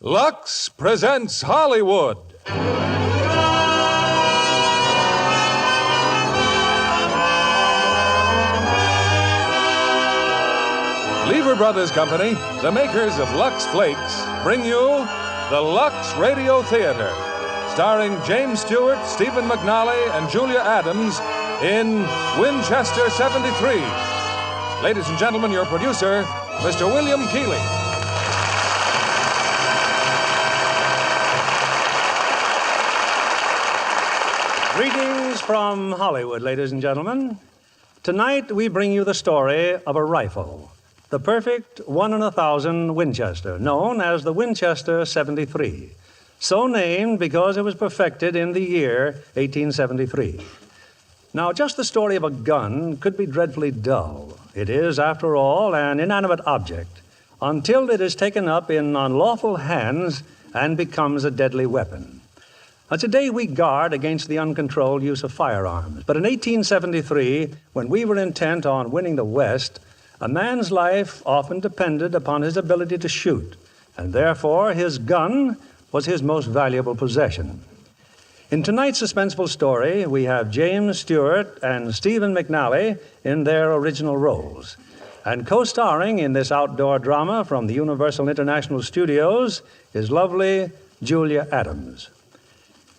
Lux presents Hollywood. Lever Brothers Company, the makers of Lux Flakes, bring you the Lux Radio Theatre, starring James Stewart, Stephen McNally, and Julia Adams in Winchester 73. Ladies and gentlemen, your producer, Mr. William Keeley. Greetings from Hollywood, ladies and gentlemen. Tonight we bring you the story of a rifle, the perfect 1 in 1,000 Winchester, known as the Winchester 73, so named because it was perfected in the year 1873. Now, just the story of a gun could be dreadfully dull. It is, after all, an inanimate object until it is taken up in unlawful hands and becomes a deadly weapon. Now, today we guard against the uncontrolled use of firearms. But in 1873, when we were intent on winning the West, a man's life often depended upon his ability to shoot, and therefore his gun was his most valuable possession. In tonight's suspenseful story, we have James Stewart and Stephen McNally in their original roles. And co-starring in this outdoor drama from the Universal International Studios is lovely Julia Adams.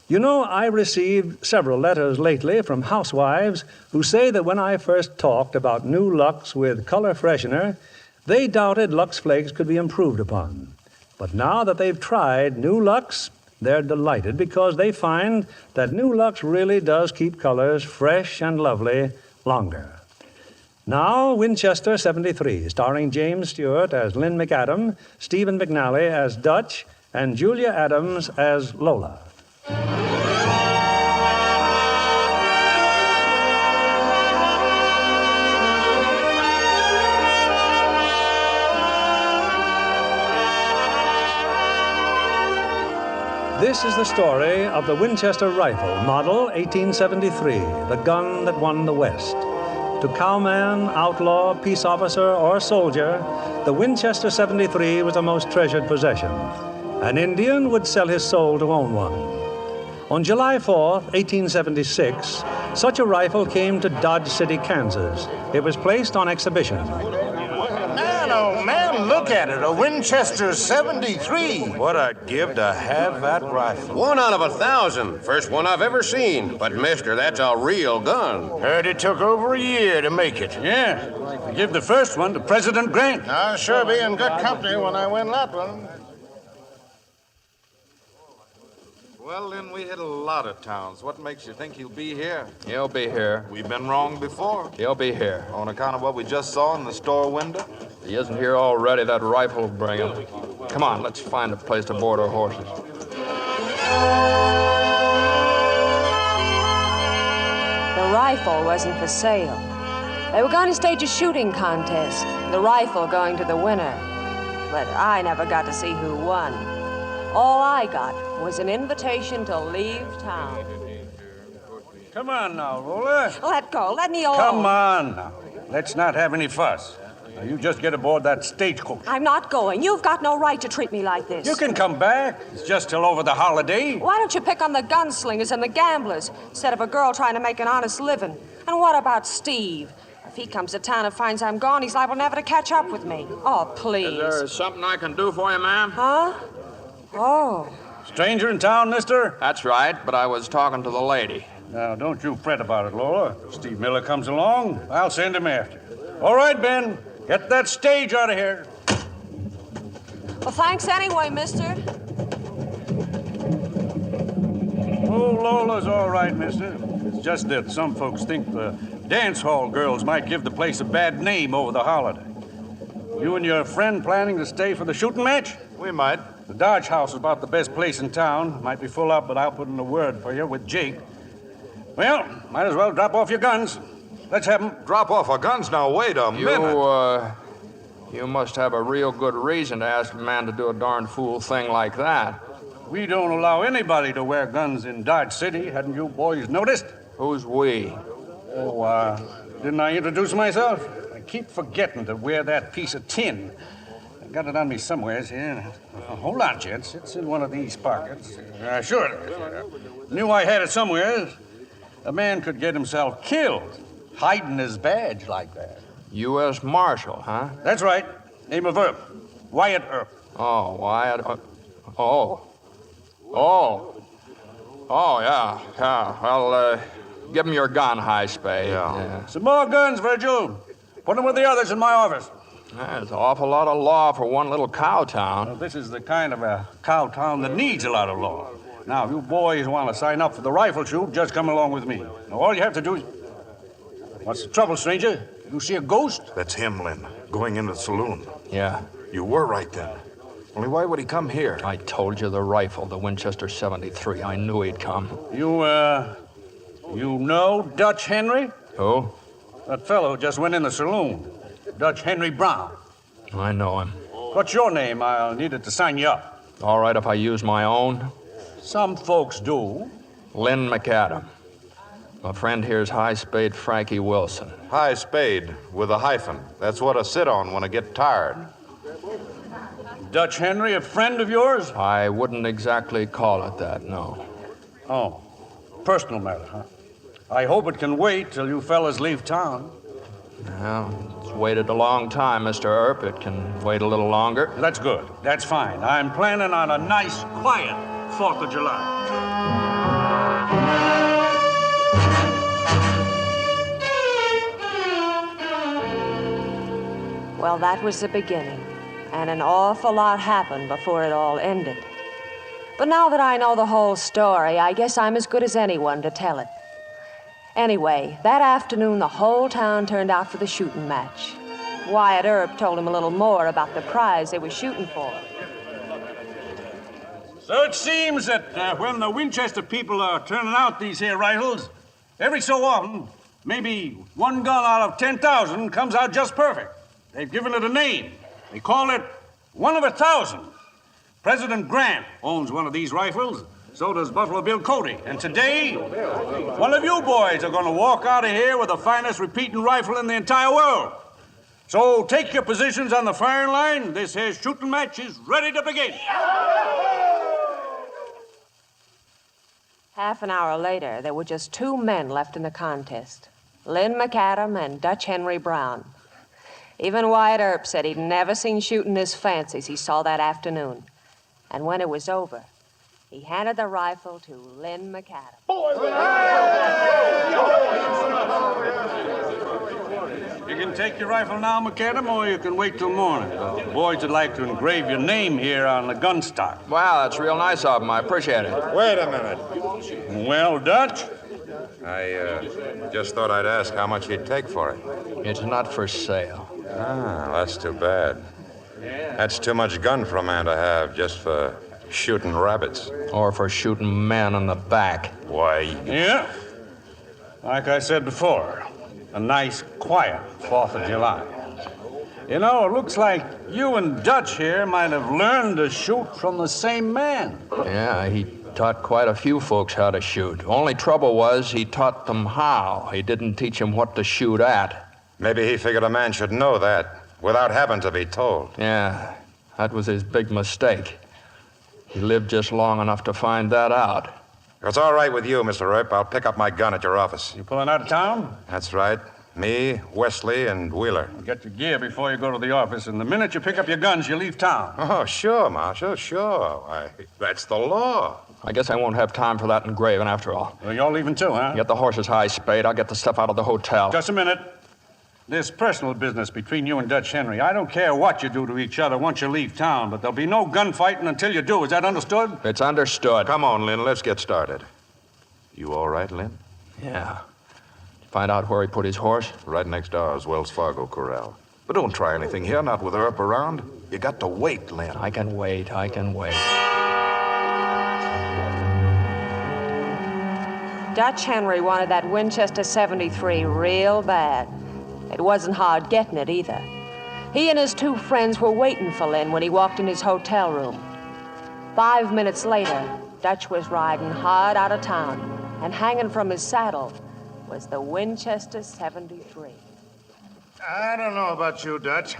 You know, I received several letters lately from housewives who say that when I first talked about new Lux with color freshener, they doubted Lux Flakes could be improved upon. But now that they've tried new Lux, they're delighted because they find that new Lux really does keep colors fresh and lovely longer. Now, Winchester 73, starring James Stewart as Lynn McAdam, Stephen McNally as Dutch, and Julia Adams as Lola. This is the story of the Winchester rifle, model 1873, the gun that won the West. To cowman, outlaw, peace officer, or soldier, the Winchester 73 was a most treasured possession. An Indian would sell his soul to own one. On July 4th, 1876, such a rifle came to Dodge City, Kansas. It was placed on exhibition. Man, oh man, look at it, a Winchester 73. What I'd give to have that rifle. 1 out of 1,000. First one I've ever seen. But, mister, that's a real gun. Heard it took over a year to make it. Yeah, I give the first one to President Grant. I'll sure be in good company when I win that one. Well, then, we hit a lot of towns. What makes you think he'll be here? He'll be here. We've been wrong before. He'll be here. On account of what we just saw in the store window? If he isn't here already, that rifle will bring him. Come on, let's find a place to board our horses. The rifle wasn't for sale. They were going to stage a shooting contest, the rifle going to the winner. But I never got to see who won. All I got was an invitation to leave town. Come on now, Lola. Let go. Let me alone. Come on now. Let's not have any fuss. Now, you just get aboard that stagecoach. I'm not going. You've got no right to treat me like this. You can come back. It's just till over the holiday. Why don't you pick on the gunslingers and the gamblers instead of a girl trying to make an honest living? And what about Steve? If he comes to town and finds I'm gone, he's liable never to catch up with me. Oh, please. Is there something I can do for you, ma'am? Huh? Oh. Stranger in town, mister? That's right, but I was talking to the lady. Now, don't you fret about it, Lola. If Steve Miller comes along, I'll send him after. All right, Ben. Get that stage out of here. Well, thanks anyway, mister. Oh, Lola's all right, mister. It's just that some folks think the dance hall girls might give the place a bad name over the holiday. You and your friend planning to stay for the shooting match? We might. The Dodge House is about the best place in town. Might be full up, but I'll put in a word for you with Jake. Well, might as well drop off your guns. Let's have them. Drop off our guns now. Wait a minute. You must have a real good reason to ask a man to do a darn fool thing like that. We don't allow anybody to wear guns in Dodge City. Hadn't you boys noticed? Who's we? Oh, didn't I introduce myself? I keep forgetting to wear that piece of tin. got it on me somewheres here. Hold on, gents. It's in one of these pockets. Sure it is. Knew I had it somewhere. A man could get himself killed hiding his badge like that. U.S. Marshal, huh? That's right. Name of Earp. Wyatt Earp. Oh, Wyatt. Oh, yeah. Well, give him your gun, High Spade. Yeah. Some more guns, Virgil. Put them with the others in my office. There's an awful lot of law for one little cow town. Well, this is the kind of a cow town that needs a lot of law. Now, if you boys want to sign up for the rifle shoot, just come along with me. Now, all you have to do is... What's the trouble, stranger? You see a ghost? That's him, Lynn, going into the saloon. Yeah. You were right then. Only why would he come here? I told you the rifle, the Winchester 73. I knew he'd come. You know Dutch Henry? Who? That fellow who just went in the saloon. Dutch Henry Brown. I know him. What's your name? I'll need it to sign you up. All right if I use my own? Some folks do. Lynn McAdam. My friend here's High Spade Frankie Wilson. High Spade with a hyphen. That's what I sit on when I get tired. Dutch Henry, a friend of yours? I wouldn't exactly call it that, no. Oh, personal matter, huh? I hope it can wait till you fellas leave town. Well, it's waited a long time, Mr. Earp. It can wait a little longer. That's good. That's fine. I'm planning on a nice, quiet 4th of July. Well, that was the beginning, and an awful lot happened before it all ended. But now that I know the whole story, I guess I'm as good as anyone to tell it. Anyway, that afternoon, the whole town turned out for the shooting match. Wyatt Earp told him a little more about the prize they were shooting for. So it seems that when the Winchester people are turning out these here rifles, every so often, maybe one gun out of 10,000 comes out just perfect. They've given it a name. They call it one of 1,000. President Grant owns one of these rifles. So does Buffalo Bill Cody. And today, one of you boys are going to walk out of here with the finest repeating rifle in the entire world. So take your positions on the firing line. This here shooting match is ready to begin. Half an hour later, there were just 2 men left in the contest, Lynn McAdam and Dutch Henry Brown. Even Wyatt Earp said he'd never seen shooting as fancy as he saw that afternoon. And when it was over, he handed the rifle to Lynn McAdam. You can take your rifle now, McAdam, or you can wait till morning. The boys would like to engrave your name here on the gun stock. Wow, that's real nice of him. I appreciate it. Wait a minute. Well, Dutch? I just thought I'd ask how much he'd take for it. It's not for sale. Ah, that's too bad. That's too much gun for a man to have just for shooting rabbits. Or for shooting men in the back. Why? Yeah. Like I said before, a nice, quiet 4th of July. You know, it looks like you and Dutch here might have learned to shoot from the same man. Yeah, he taught quite a few folks how to shoot. Only trouble was he taught them how. He didn't teach them what to shoot at. Maybe he figured a man should know that without having to be told. Yeah, that was his big mistake. He lived just long enough to find that out. If it's all right with you, Mr. Earp, I'll pick up my gun at your office. You pulling out of town? That's right. Me, Wesley, and Wheeler. Get your gear before you go to the office, and the minute you pick up your guns, you leave town. Oh, sure, Marshal, sure. Why, that's the law. I guess I won't have time for that engraving after all. Well, you're leaving too, huh? Get the horses, High Spade. I'll get the stuff out of the hotel. Just a minute. This personal business between you and Dutch Henry, I don't care what you do to each other once you leave town, but there'll be no gunfighting until you do. Is that understood? It's understood. Come on, Lynn, let's get started. You all right, Lynn? Yeah. Find out where he put his horse? Right next to ours, Wells Fargo Corral. But don't try anything here, not with Earp around. You got to wait, Lynn. I can wait. Dutch Henry wanted that Winchester 73 real bad. It wasn't hard getting it either. He and his 2 friends were waiting for Lynn when he walked in his hotel room. 5 minutes later, Dutch was riding hard out of town, and hanging from his saddle was the Winchester 73. I don't know about you, Dutch,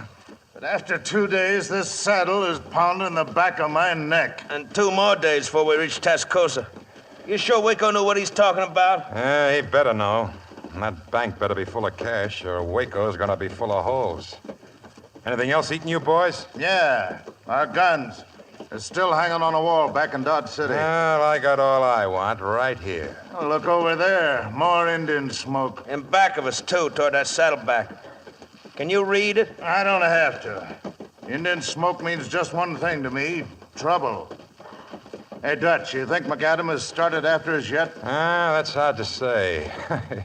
but But after 2 days, this saddle is pounding the back of my neck. And 2 more days before we reach Tascosa. You sure Waco knew what he's talking about? Yeah, he better know. And that bank better be full of cash, or Waco's gonna be full of holes. Anything else eating you, boys? Yeah, our guns. They're still hanging on a wall back in Dodge City. Well, I got all I want right here. Oh, look over there. More Indian smoke. In back of us, too, toward that saddleback. Can you read it? I don't have to. Indian smoke means just one thing to me. Trouble. Hey, Dutch, you think McAdam has started after us yet? That's hard to say.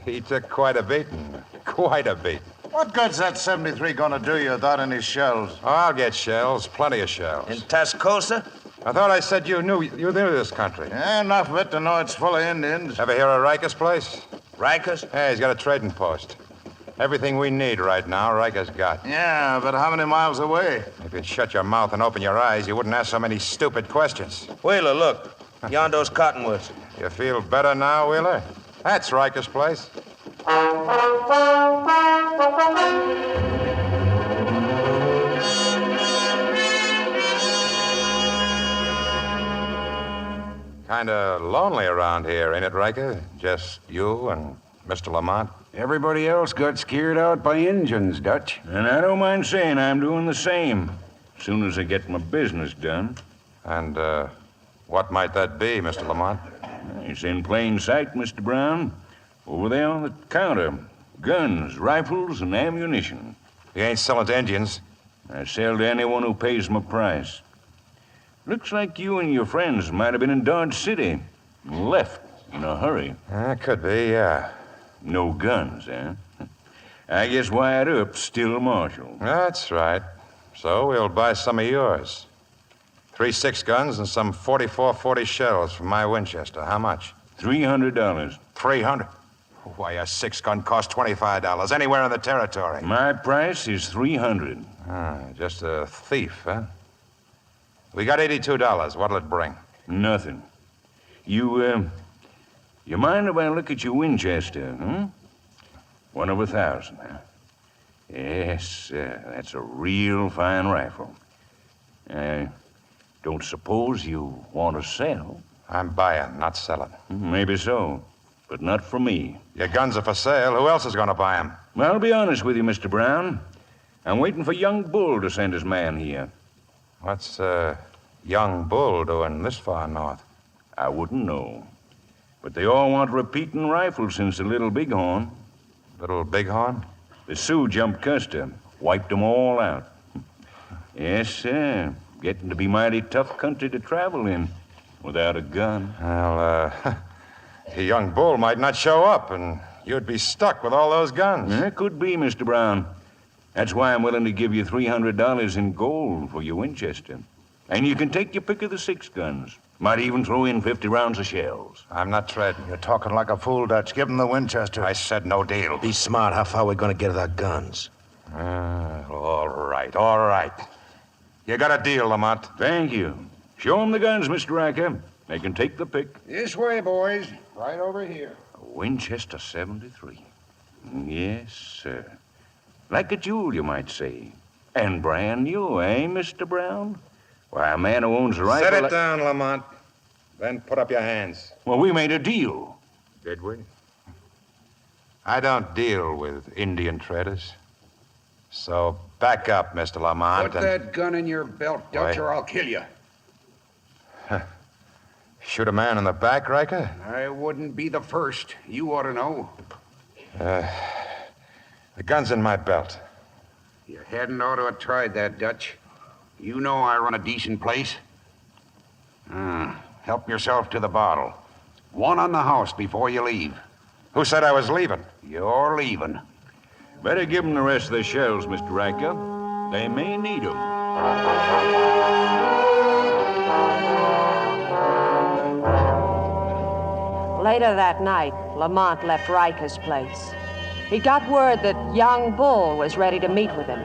He took quite a beating. Quite a beating. What good's that 73 gonna do you without any shells? Oh, I'll get shells. Plenty of shells. In Tascosa? I thought I said you knew this country. Yeah, enough of it to know it's full of Indians. Ever hear of Riker's place? Riker's? Yeah, he's got a trading post. Everything we need right now, Riker's got. Yeah, but how many miles away? If you'd shut your mouth and open your eyes, you wouldn't ask so many stupid questions. Wheeler, look. Yondo's cottonwoods. You feel better now, Wheeler? That's Riker's place. Kind of lonely around here, ain't it, Riker? Just you and Mr. Lamont? Everybody else got scared out by Injuns, Dutch. And I don't mind saying I'm doing the same. As soon as I get my business done. And, what might that be, Mr. Lamont? It's in plain sight, Mr. Brown. Over there on the counter. Guns, rifles, and ammunition. You ain't selling to Indians? I sell to anyone who pays my price. Looks like you and your friends might have been in Dodge City. Left in a hurry. Could be, yeah. No guns, eh? I guess Wyatt Earp's still marshal. That's right. So we'll buy some of yours. 3 6-guns and some 44-40 shells from my Winchester. How much? $300. 300? Why, a 6-gun costs $25 anywhere in the territory. My price is $300. Just a thief, huh? We got $82. What'll it bring? Nothing. You mind if I look at your Winchester, hmm? 1 of 1,000, huh? Yes, that's a real fine rifle. Don't suppose you want to sell? I'm buying, not selling. Maybe so, but not for me. Your guns are for sale. Who else is going to buy them? Well, I'll be honest with you, Mr. Brown. I'm waiting for young Bull to send his man here. What's young Bull doing this far north? I wouldn't know. But they all want repeating rifles since the Little Bighorn. Little Bighorn? The Sioux jumped Custer, wiped them all out. Yes, sir. Getting to be mighty tough country to travel in without a gun. Well, a young Bull might not show up, and you'd be stuck with all those guns. It could be, Mr. Brown. That's why I'm willing to give you $300 in gold for your Winchester. And you can take your pick of the 6-guns. Might even throw in 50 rounds of shells. I'm not trading. You're talking like a fool, Dutch. Give him the Winchester. I said no deal. Be smart. How far are we going to get with our guns? All right. You got a deal, Lamont. Thank you. Show them the guns, Mr. Riker. They can take the pick. This way, boys. Right over here. A Winchester 73. Yes, sir. Like a jewel, you might say. And brand new, eh, Mr. Brown? Why, a man who owns a rifle... Set it down, Lamont. Then put up your hands. Well, we made a deal. Did we? I don't deal with Indian traders. So back up, Mr. Lamont. Put that gun in your belt, Dutch, or I'll kill you. Shoot a man in the back, Riker? I wouldn't be the first. You ought to know. The gun's in my belt. You hadn't ought to have tried that, Dutch. You know I run a decent place. Help yourself to the bottle. 1 on the house before you leave. Who said I was leaving? You're leaving. Better give them the rest of the shells, Mr. Riker. They may need them. Later that night, Lamont left Riker's place. He got word that young Bull was ready to meet with him.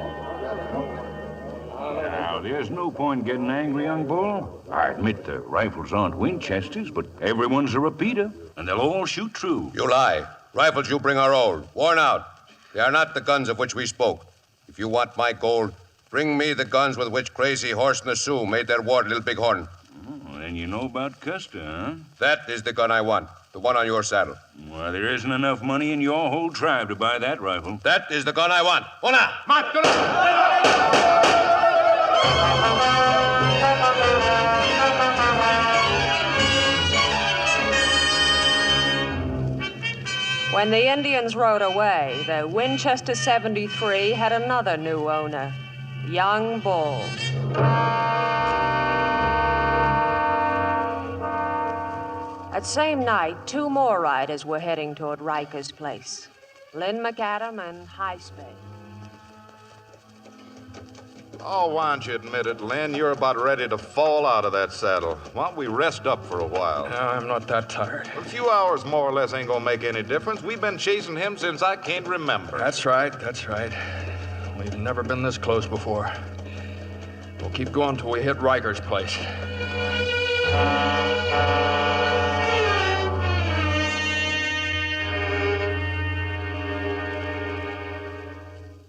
Now, there's no point getting angry, young Bull. I admit the rifles aren't Winchesters, but everyone's a repeater, and they'll all shoot true. You lie. Rifles you bring are old, worn out. They are not the guns of which we spoke. If you want my gold, Bring me the guns with which Crazy Horse and the Sioux made their war at Little Bighorn. Oh, then you know about Custer, huh? That is the gun I want. The one on your saddle. Well, there isn't enough money in your whole tribe to buy that rifle. That is the gun I want. Ona! When the Indians rode away, the Winchester 73 had another new owner, Young Bull. That same night, 2 more riders were heading toward Riker's place, Lynn McAdam and High Spade. Oh, why don't you admit it, Lynn? You're about ready to fall out of that saddle. Why don't we rest up for a while? No, I'm not that tired. A few hours more or less ain't gonna make any difference. We've been chasing him since I can't remember. That's right. We've never been this close before. We'll keep going till we hit Riker's place.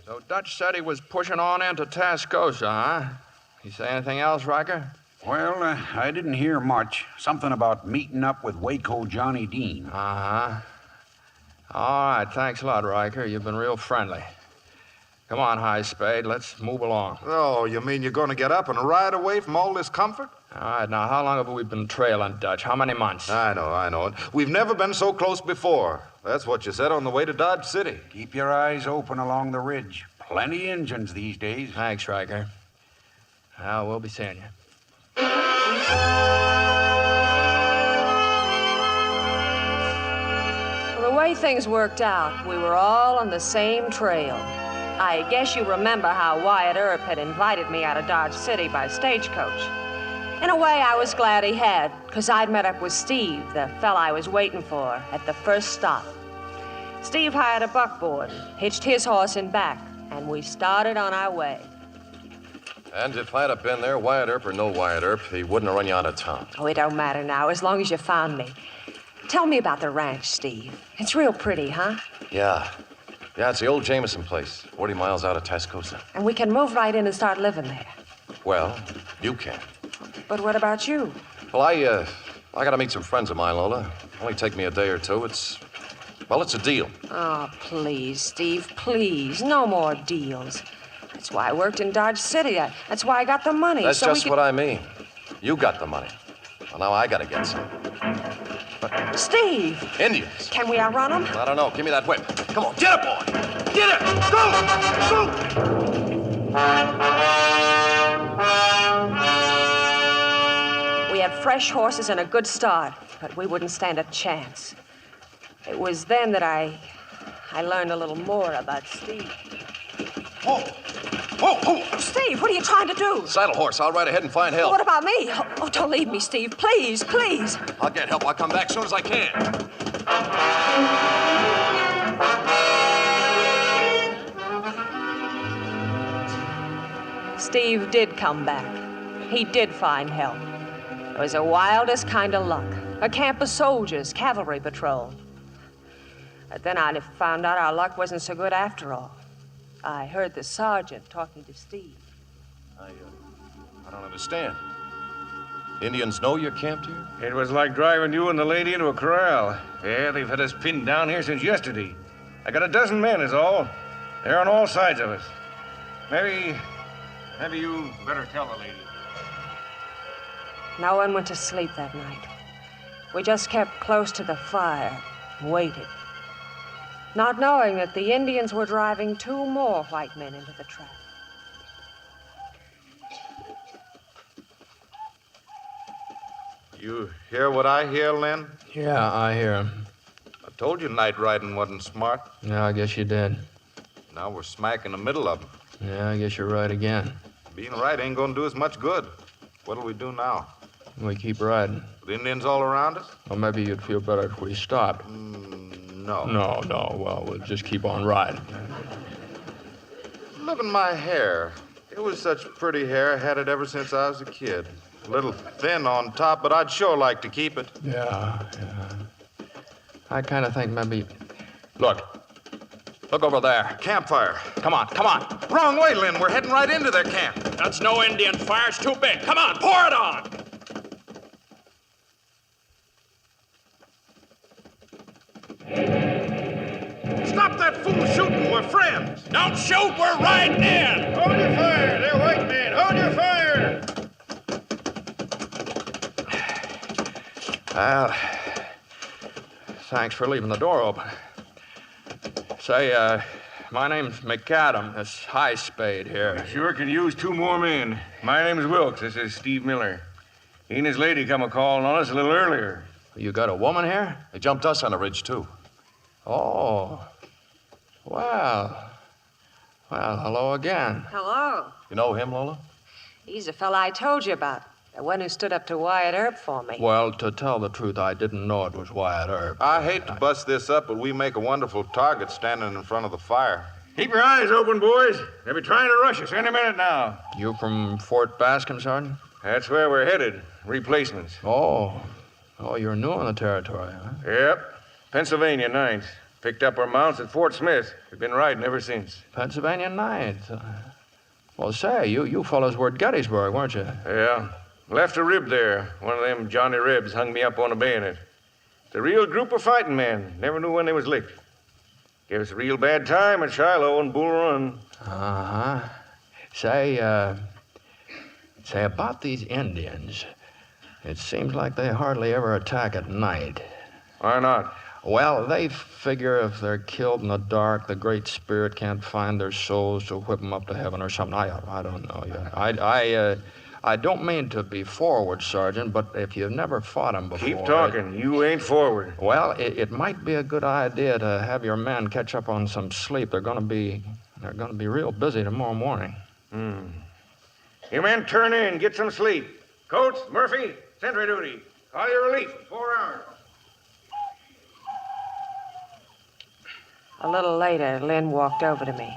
So Dutch said he was pushing on into Tascosa, huh? You say anything else, Riker? Well, I didn't hear much. Something about meeting up with Waco Johnny Dean. Uh-huh. All right, thanks a lot, Riker. You've been real friendly. Come on, High Spade, let's move along. Oh, you mean you're gonna get up and ride away from all this comfort? All right, now, how long have we been trailing Dutch? How many months? I know. We've never been so close before. That's what you said on the way to Dodge City. Keep your eyes open along the ridge. Plenty Injuns these days. Thanks, Riker. Well, we'll be seeing you. Well, the way things worked out, we were all on the same trail. I guess you remember how Wyatt Earp had invited me out of Dodge City by stagecoach. In a way, I was glad he had, because I'd met up with Steve, the fella I was waiting for, at the first stop. Steve hired a buckboard, hitched his horse in back, and we started on our way. And if I'd have been there, Wyatt Earp or no Wyatt Earp, he wouldn't have run you out of town. Oh, it don't matter now, as long as you found me. Tell me about the ranch, Steve. It's real pretty, huh? Yeah, it's the old Jameson place, 40 miles out of Tascosa. And we can move right in and start living there. Well, you can. But what about you? Well, I gotta meet some friends of mine, Lola. Only take me a day or two. It's a deal. Oh, please, Steve, please. No more deals. That's why I worked in Dodge City. That's why I got the money. That's just what I mean. You got the money. Well, now I gotta get some. But Steve! Indians. Can we outrun them? I don't know. Give me that whip. Come on, get it, boy! Get it! Go! We had fresh horses and a good start, but we wouldn't stand a chance. It was then that I learned a little more about Steve. Whoa! Steve, what are you trying to do? Saddle horse. I'll ride ahead and find help. What about me? Oh, don't leave me, Steve. Please. I'll get help. I'll come back as soon as I can. Steve did come back. He did find help. It was the wildest kind of luck. A camp of soldiers, cavalry patrol. But then I found out our luck wasn't so good after all. I heard the sergeant talking to Steve. I don't understand. Indians know you're camped here? It was like driving you and the lady into a corral. Yeah, they've had us pinned down here since yesterday. I got a dozen men is all. They're on all sides of us. Maybe you better tell the lady. No one went to sleep that night. We just kept close to the fire and waited, not knowing that the Indians were driving 2 more white men into the trap. You hear what I hear, Lynn? Yeah, I hear him. I told you night riding wasn't smart. Yeah, I guess you did. Now we're smack in the middle of them. Yeah, I guess you're right again. Being right ain't gonna do us much good. What'll we do now? We keep riding. The Indians all around us? Well, maybe you'd feel better if we stopped. No. No. Well, we'll just keep on riding. Look at my hair. It was such pretty hair. I had it ever since I was a kid. A little thin on top, but I'd sure like to keep it. Yeah. I kind of think maybe... Look, Look over there. Campfire. Come on, come on. Wrong way, Lynn. We're heading right into their camp. That's no Indian fire. It's too big. Come on, pour it on. Stop that fool shooting. We're friends. Don't shoot. We're riding in. Hold your fire. They're white men. Hold your fire. Well, thanks for leaving the door open. Say, my name's McAdam. This High Spade here. Sure could use 2 more men. My name's Wilkes. This is Steve Miller. He and his lady come a-calling on us a little earlier. You got a woman here? They jumped us on the ridge, too. Oh. Well, hello again. Hello. You know him, Lola? He's the fella I told you about. The one who stood up to Wyatt Earp for me. Well, to tell the truth, I didn't know it was Wyatt Earp. I hate to bust this up, but we make a wonderful target standing in front of the fire. Keep your eyes open, boys. They'll be trying to rush us any minute now. You from Fort Bascom, Sergeant? That's where we're headed. Replacements. Oh, you're new in the territory, huh? Yep. Pennsylvania 9th. Picked up our mounts at Fort Smith. We've been riding ever since. Pennsylvania 9th. Well, say, you fellows were at Gettysburg, weren't you? Yeah. Left a rib there. One of them Johnny Rebs hung me up on a bayonet. It's a real group of fighting men. Never knew when they was licked. Gave us a real bad time at Shiloh and Bull Run. Uh-huh. Say about these Indians, it seems like they hardly ever attack at night. Why not? Well, they figure if they're killed in the dark, the Great Spirit can't find their souls to whip them up to heaven or something. I don't know yet. I don't mean to be forward, Sergeant, but if you've never fought them before... Keep talking. You ain't forward. Well, it might be a good idea to have your men catch up on some sleep. They're gonna be real busy tomorrow morning. You men turn in. Get some sleep. Coates, Murphy, sentry duty. Call your relief in 4 hours. A little later, Lynn walked over to me.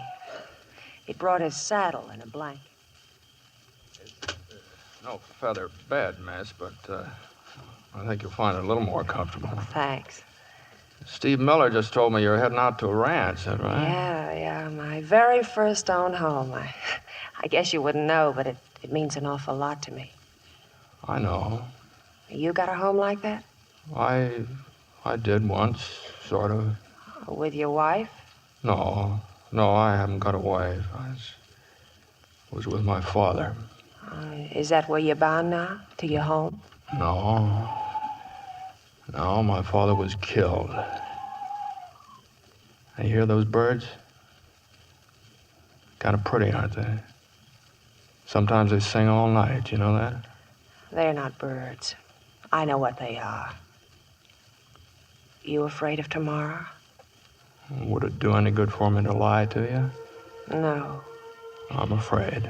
He brought his saddle and a blanket. No feather bed, miss, but I think you'll find it a little more comfortable. Thanks. Steve Miller just told me you're heading out to a ranch, is that right? Yeah, my very first own home. I guess you wouldn't know, but it means an awful lot to me. I know. You got a home like that? I did once, sort of. With your wife? No, I haven't got a wife. I was with my father. Is that where you're bound now? To your home? No, my father was killed. You hear those birds? Kind of pretty, aren't they? Sometimes they sing all night, you know that? They're not birds. I know what they are. You afraid of tomorrow? Would it do any good for me to lie to you? No. I'm afraid.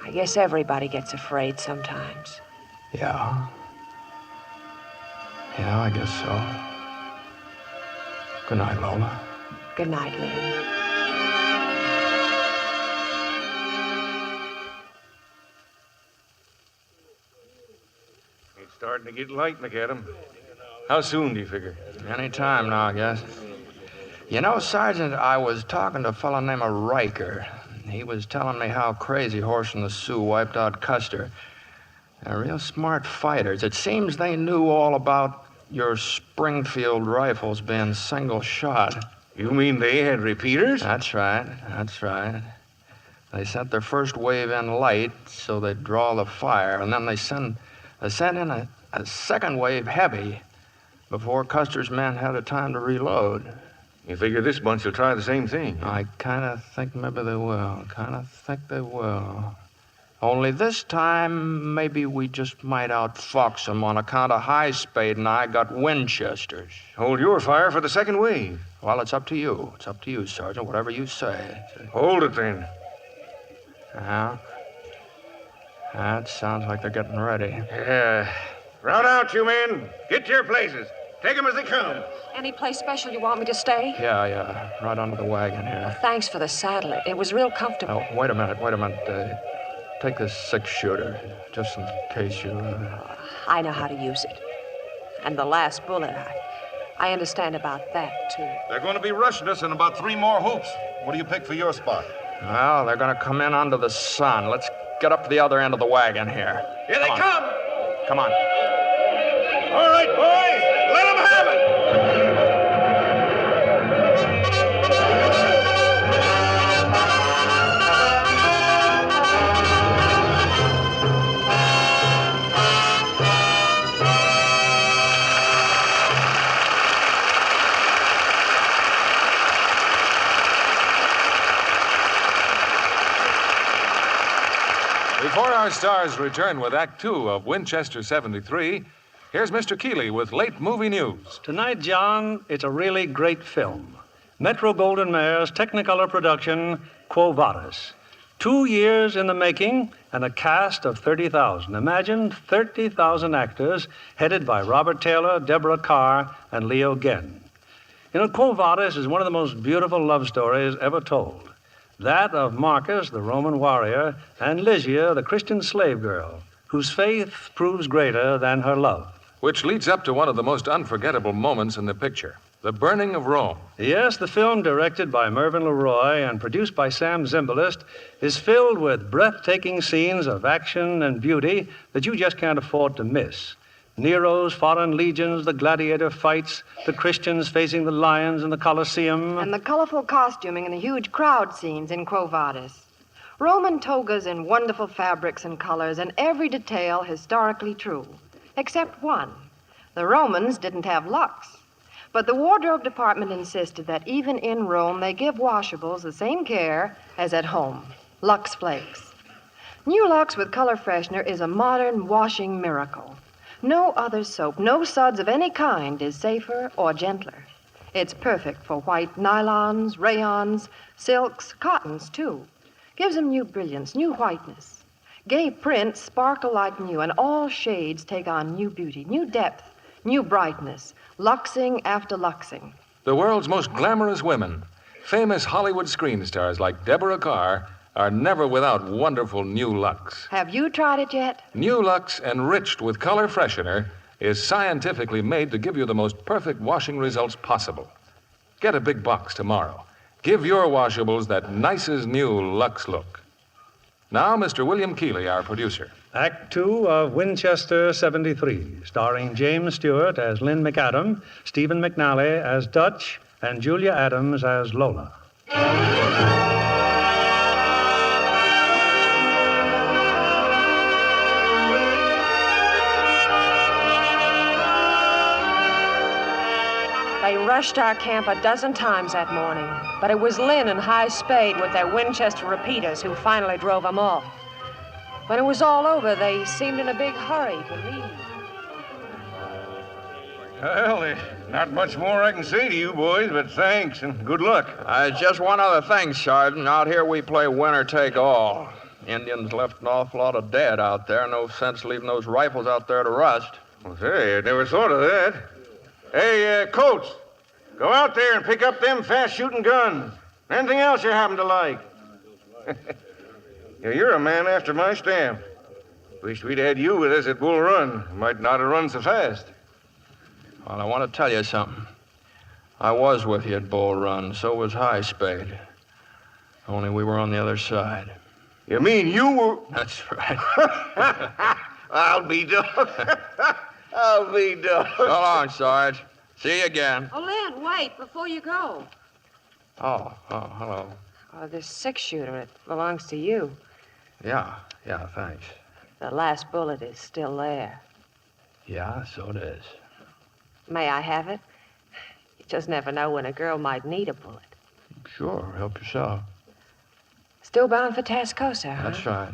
I guess everybody gets afraid sometimes. Yeah, I guess so. Good night, Lola. Good night, Lynn. It's starting to get light, McAdam. How soon do you figure? Any time now, I guess. You know, Sergeant, I was talking to a fellow named Riker. He was telling me how Crazy Horse and the Sioux wiped out Custer. They're real smart fighters. It seems they knew all about your Springfield rifles being single shot. You mean they had repeaters? That's right. They sent their first wave in light so they'd draw the fire, and then they sent in a second wave heavy before Custer's men had a time to reload. You figure this bunch will try the same thing? I kind of think maybe they will. Only this time, maybe we just might outfox them on account of High Spade and I got Winchesters. Hold your fire for the second wave. Well, it's up to you. It's up to you, Sergeant, whatever you say. Hold it, then. Yeah? That sounds like they're getting ready. Yeah. Round out, you men. Get to your places. Take them as they come. Any place special you want me to stay? Yeah. Right under the wagon here. Thanks for the saddle. It was real comfortable. Oh, wait a minute. Take this 6-shooter, just in case you... I know how to use it. And the last bullet, I understand about that, too. They're going to be rushing us in about 3 more hoops. What do you pick for your spot? Well, they're going to come in under the sun. Let's get up to the other end of the wagon here. Here they come! Come on. All right, boys, let them have it! Before our stars return with Act Two of Winchester 73, here's Mr. Keeley with late movie news. Tonight, John, it's a really great film. Metro-Goldwyn-Mayer's Technicolor production, Quo Vadis. 2 years in the making and a cast of 30,000. Imagine 30,000 actors headed by Robert Taylor, Deborah Carr, and Leo Genn. You know, Quo Vadis is one of the most beautiful love stories ever told. That of Marcus, the Roman warrior, and Lygia, the Christian slave girl, whose faith proves greater than her love. Which leads up to one of the most unforgettable moments in the picture, the burning of Rome. Yes, the film, directed by Mervyn LeRoy and produced by Sam Zimbalist, is filled with breathtaking scenes of action and beauty that you just can't afford to miss. Nero's foreign legions, the gladiator fights, the Christians facing the lions in the Colosseum. And the colorful costuming and the huge crowd scenes in Quo Vadis. Roman togas in wonderful fabrics and colors, and every detail historically true, except one. The Romans didn't have Lux. But the wardrobe department insisted that even in Rome, they give washables the same care as at home. Lux Flakes. New Lux with color freshener is a modern washing miracle. No other soap, no suds of any kind is safer or gentler. It's perfect for white nylons, rayons, silks, cottons, too. Gives them new brilliance, new whiteness. Gay prints sparkle like new, and all shades take on new beauty, new depth, new brightness, luxing after luxing. The world's most glamorous women, famous Hollywood screen stars like Deborah Carr, are never without wonderful new Lux. Have you tried it yet? New Lux, enriched with color freshener, is scientifically made to give you the most perfect washing results possible. Get a big box tomorrow. Give your washables that nicest new Lux look. Now, Mr. William Keeley, our producer. Act Two of Winchester 73, starring James Stewart as Lynn McAdam, Stephen McNally as Dutch, and Julia Adams as Lola. They rushed our camp a dozen times that morning, but it was Lynn and High Spade with their Winchester repeaters who finally drove them off. When it was all over, they seemed in a big hurry to leave. Well, there's not much more I can say to you boys, but thanks and good luck. Just one other thing, Sergeant. Out here we play winner take all. Indians left an awful lot of dead out there. No sense leaving those rifles out there to rust. Well, say, I never thought of that. Hey, Coates, go out there and pick up them fast-shooting guns. Anything else you happen to like. Yeah, you're a man after my stamp. Wish we'd had you with us at Bull Run. Might not have run so fast. Well, I want to tell you something. I was with you at Bull Run. So was High Spade. Only we were on the other side. You mean you were... That's right. I'll be dog. I'll be dog. So long, Sarge. See you again. Oh, Lynn, wait, before you go. Oh, hello. Oh, this six-shooter, it belongs to you. Yeah, thanks. The last bullet is still there. Yeah, so it is. May I have it? You just never know when a girl might need a bullet. Sure, help yourself. Still bound for Tascosa, huh? That's right.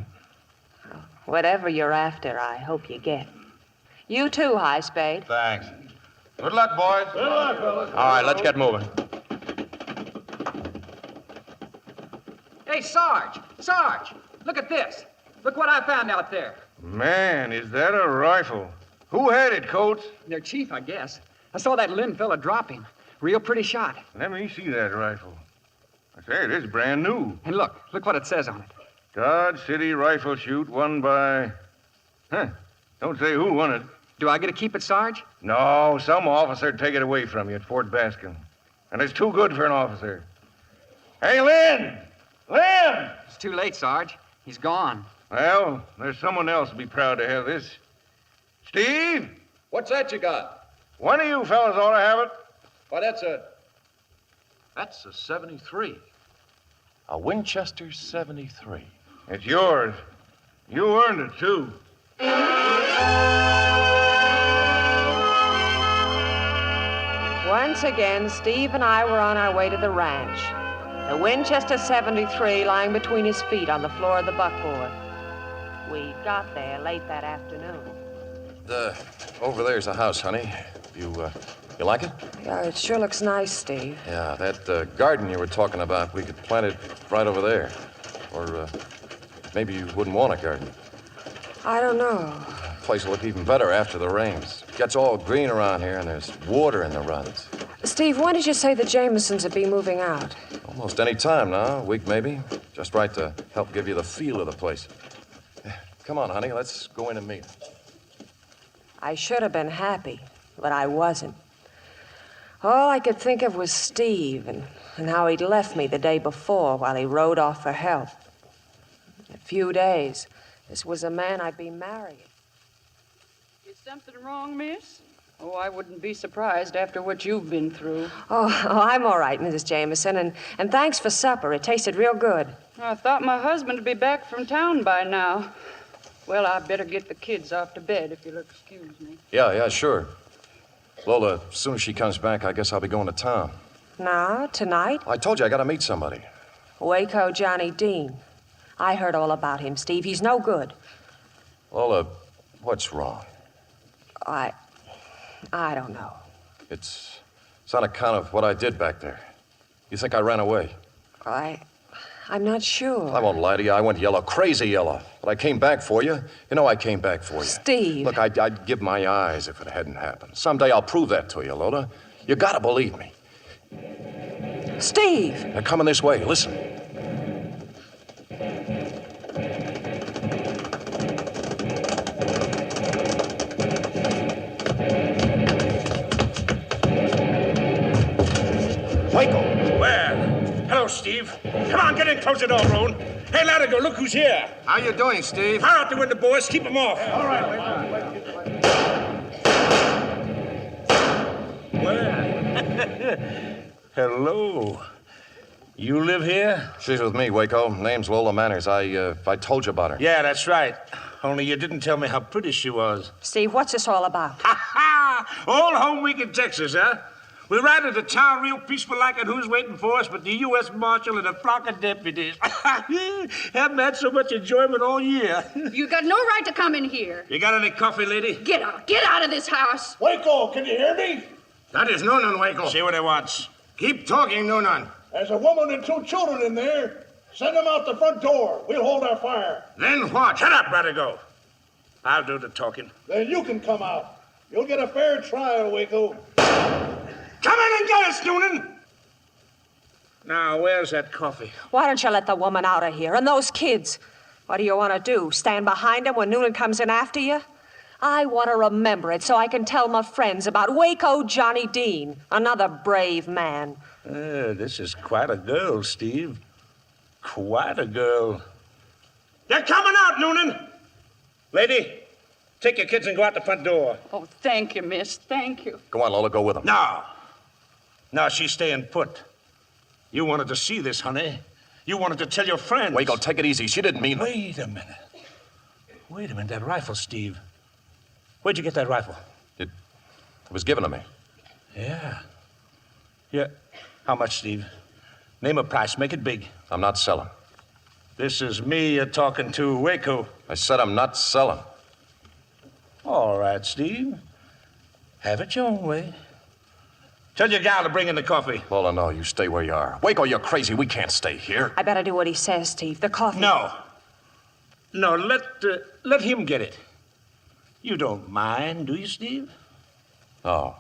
Whatever you're after, I hope you get. You too, High Spade. Thanks. Good luck, boys. Good luck, fellas. All right, let's get moving. Hey, Sarge! Look at this. Look what I found out there. Man, is that a rifle? Who had it, Coates? Their chief, I guess. I saw that Lynn fella drop him. Real pretty shot. Let me see that rifle. I say, it is brand new. And look what it says on it. Dodge City Rifle Shoot won by... Don't say who won it. Do I get to keep it, Sarge? No, some officer'd take it away from you at Fort Baskin. And it's too good for an officer. Hey, Lynn! Lynn! It's too late, Sarge. He's gone. Well, there's someone else who'll be proud to have this. Steve? What's that you got? One of you fellas ought to have it. Why, that's a 73. A Winchester 73. It's yours. You earned it, too. Once again, Steve and I were on our way to the ranch. The Winchester 73 lying between his feet on the floor of the buckboard. We got there late that afternoon. Over there's a house, honey. You like it? Yeah, it sure looks nice, Steve. Yeah, that garden you were talking about, we could plant it right over there. Or maybe you wouldn't want a garden. I don't know. The place will look even better after the rains. It gets all green around here, and there's water in the runs. Steve, when did you say the Jamesons would be moving out? Almost any time now, a week maybe. Just right to help give you the feel of the place. Come on, honey, let's go in and meet. I should have been happy, but I wasn't. All I could think of was Steve and how he'd left me the day before while he rode off for help. In a few days, this was a man I'd be marrying. Is something wrong, miss? Oh, I wouldn't be surprised after what you've been through. Oh, I'm all right, Mrs. Jameson, and thanks for supper. It tasted real good. I thought my husband would be back from town by now. Well, I better get the kids off to bed, if you'll excuse me. Yeah, sure. Lola, as soon as she comes back, I guess I'll be going to town. Now, tonight? I told you I gotta meet somebody. Waco Johnny Dean. I heard all about him, Steve. He's no good. Lola, what's wrong? I don't know. It's on account of what I did back there. You think I ran away? I'm not sure. I won't lie to you. I went yellow, crazy yellow. But I came back for you. You know I came back for you. Steve. Look, I'd give my eyes if it hadn't happened. Someday I'll prove that to you, Lola. You gotta believe me. Steve! They're coming this way. Listen. Waco! Where? Hello, Steve. Come on, get in, close the door, Roan. Hey, let her go. Look who's here. How you doing, Steve? Fire out the window, boys. Keep them off. All right. Well, hello. You live here? She's with me, Waco. Name's Lola Manners. I told you about her. Yeah, that's right. Only you didn't tell me how pretty she was. Steve, what's this all about? Ha! Old home week in Texas, huh? We ride into town real peaceful like, and who's waiting for us but the U.S. Marshal and a flock of deputies. Haven't had so much enjoyment all year. You got no right to come in here. You got any coffee, lady? Get out of this house. Waco, can you hear me? That is Noonan, Waco. See what he wants. Keep talking, Noonan. There's a woman and 2 children in there. Send them out the front door. We'll hold our fire. Then what? Shut up, Radigo. I'll do the talking. Then you can come out. You'll get a fair trial, Waco. Come in and get us, Noonan! Now, where's that coffee? Why don't you let the woman out of here? And those kids? What do you want to do? Stand behind them when Noonan comes in after you? I want to remember it so I can tell my friends about Waco Johnny Dean, another brave man. This is quite a girl, Steve. Quite a girl. They're coming out, Noonan! Lady, take your kids and go out the front door. Oh, thank you, miss. Thank you. Go on, Lola, go with them. No, she's staying put. You wanted to see this, honey. You wanted to tell your friends. Waco, take it easy. She didn't mean... Wait a minute, that rifle, Steve. Where'd you get that rifle? It was given to me. Yeah. How much, Steve? Name a price. Make it big. I'm not selling. This is me you're talking to, Waco. I said I'm not selling. All right, Steve. Have it your own way. Tell your gal to bring in the coffee. Lola, no, you stay where you are. Waco, you're crazy. We can't stay here. I better do what he says, Steve. The coffee. No, let him get it. You don't mind, do you, Steve? No,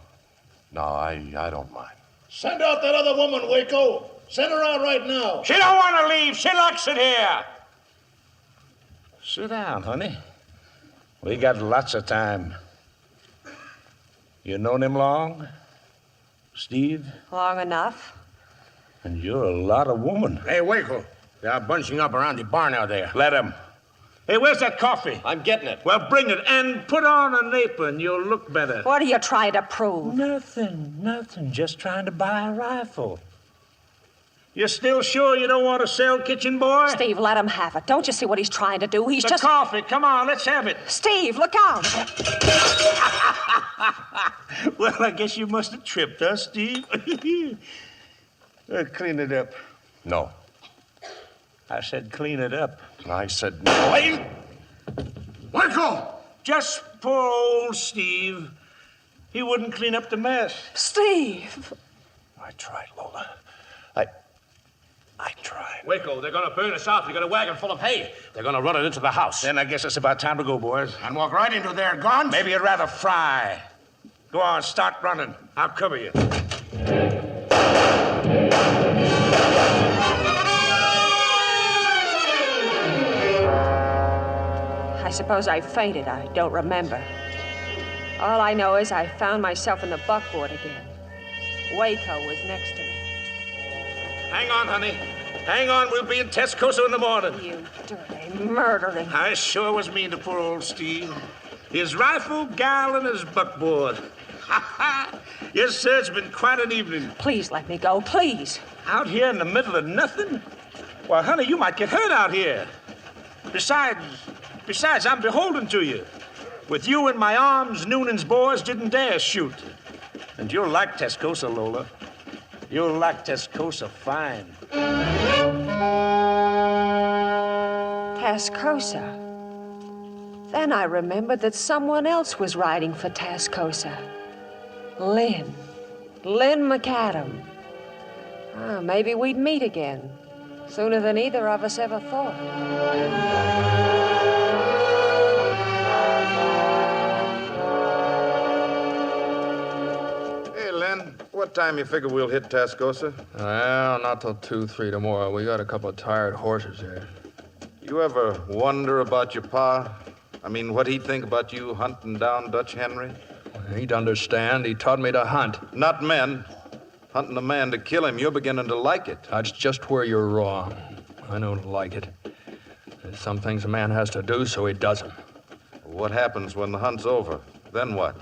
I don't mind. Send out that other woman, Waco. Send her out right now. She don't want to leave. She likes it here. Sit down, honey. We got lots of time. You known him long, Steve? Long enough. And you're a lot of woman. Hey, Waco. They're bunching up around the barn out there. Let him. Hey, where's that coffee? I'm getting it. Well, bring it and put on an apron. You'll look better. What are you trying to prove? Nothing. Just trying to buy a rifle. You're still sure you don't want to sell, kitchen boy? Steve, let him have it. Don't you see what he's trying to do? He's the just... coffee. Come on, let's have it. Steve, look out. Well, I guess you must have tripped, huh, Steve? Clean it up. No. I said clean it up. I said no. Wait! Waco! Just poor old Steve. He wouldn't clean up the mess. Steve! I tried, Lola. I tried. Waco, they're gonna burn us out. We got a wagon full of hay. They're gonna run it into the house. Then I guess it's about time to go, boys. And walk right into their guns? Maybe you'd rather fry. Go on, start running. I'll cover you. I suppose I fainted. I don't remember. All I know is I found myself in the buckboard again. Waco was next to me. Hang on, honey. Hang on. We'll be in Tescoso in the morning. You dirty murdering. I sure was mean to poor old Steve. His rifle, gal, and his buckboard. Yes, sir, it's been quite an evening. Please let me go, please. Out here in the middle of nothing? Why, honey, you might get hurt out here. Besides, I'm beholden to you. With you in my arms, Noonan's boys didn't dare shoot. And you'll like Tescoso, Lola. You'll like Tescoso fine. Tascosa. Then I remembered that someone else was riding for Tascosa. Lynn McAdam. Maybe we'd meet again, sooner than either of us ever thought. Hey, Lynn, what time you figure we'll hit Tascosa? Well, not till 2, 3 tomorrow. We got a couple of tired horses here. You ever wonder about your pa? I mean, what he'd think about you hunting down Dutch Henry? He'd understand. He taught me to hunt. Not men. Hunting a man to kill him, you're beginning to like it. That's just where you're wrong. I don't like it. There's some things a man has to do, so he does them. What happens when the hunt's over? Then what?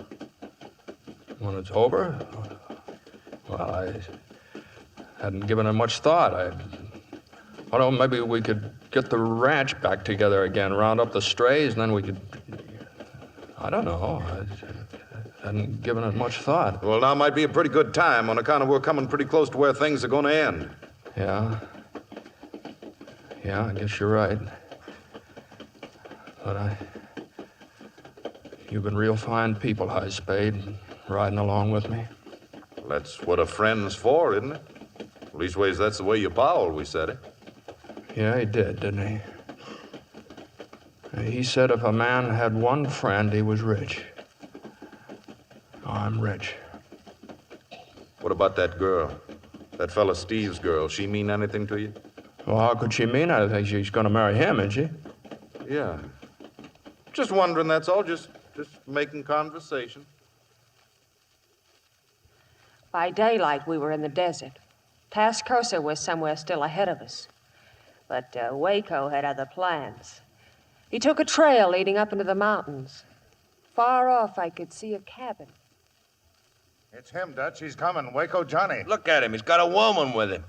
When it's over? Well, I hadn't given it much thought. Well, maybe we could get the ranch back together again, round up the strays, and then we could... I don't know. I hadn't given it much thought. Well, now might be a pretty good time on account of we're coming pretty close to where things are going to end. Yeah, I guess you're right. But you've been real fine people, High Spade, riding along with me. That's what a friend's for, isn't it? Leastways, that's the way your pa always said it. Yeah, he did, didn't he? He said if a man had one friend, he was rich. I'm rich. What about that girl? That fella Steve's girl. She mean anything to you? Well, how could she mean anything? She's going to marry him, isn't she? Yeah. Just wondering, that's all. Just making conversation. By daylight, we were in the desert. Tascosa was somewhere still ahead of us. But Waco had other plans. He took a trail leading up into the mountains. Far off, I could see a cabin. It's him, Dutch. He's coming. Waco Johnny. Look at him. He's got a woman with him.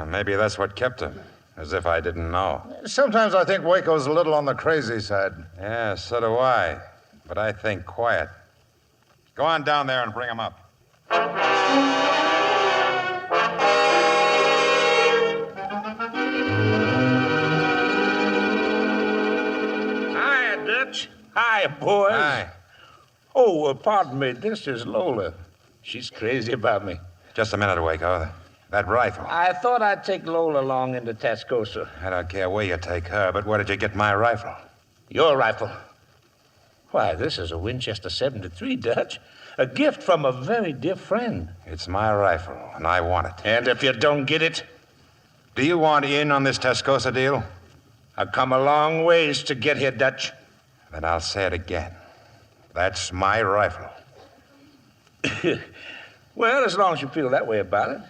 Maybe that's what kept him. As if I didn't know. Sometimes I think Waco's a little on the crazy side. Yeah, so do I. But I think quiet. Go on down there and bring him up. Hi, Dutch. Hi, boys. Hi. Oh, pardon me. This is Lola. She's crazy about me. Just a minute, Waco. That rifle. I thought I'd take Lola along into Tascosa. I don't care where you take her, but where did you get my rifle? Your rifle? Why, this is a Winchester 73, Dutch. A gift from a very dear friend. It's my rifle, and I want it. And if you don't get it? Do you want in on this Tascosa deal? I've come a long ways to get here, Dutch. Then I'll say it again. That's my rifle. Well, as long as you feel that way about it.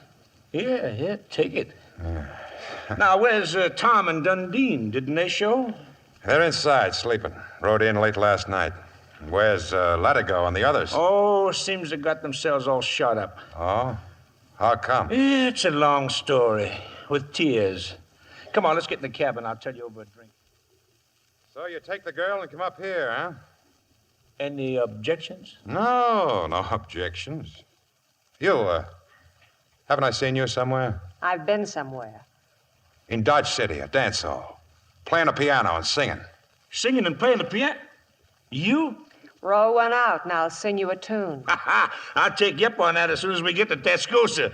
Yeah, take it. Now, where's Tom and Dundee? Didn't they show? They're inside, sleeping. Rode in late last night. And where's Latigo and the others? Oh, seems they got themselves all shot up. Oh? How come? It's a long story, with tears. Come on, let's get in the cabin. I'll tell you over a drink. So you take the girl and come up here, huh? Any objections? No objections. You, haven't I seen you somewhere? I've been somewhere. In Dodge City, a dance hall. Playing the piano and singing. Singing and playing the piano? You? Roll one out, and I'll sing you a tune. I'll take you up on that as soon as we get to Tascosa.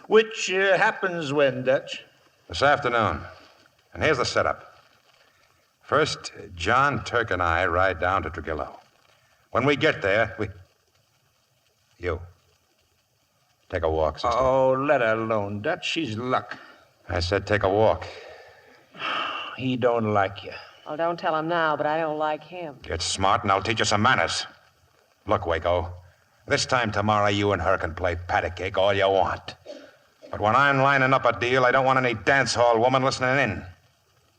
Which happens when, Dutch? This afternoon. And here's the setup. First, John, Turk, and I ride down to Trujillo. When we get there, You. Take a walk, sister. Oh, let her alone, Dutch. She's luck. I said take a walk. He don't like you. Well, don't tell him now, but I don't like him. Get smart, and I'll teach you some manners. Look, Waco, this time tomorrow, you and her can play patty cake all you want. But when I'm lining up a deal, I don't want any dance hall woman listening in.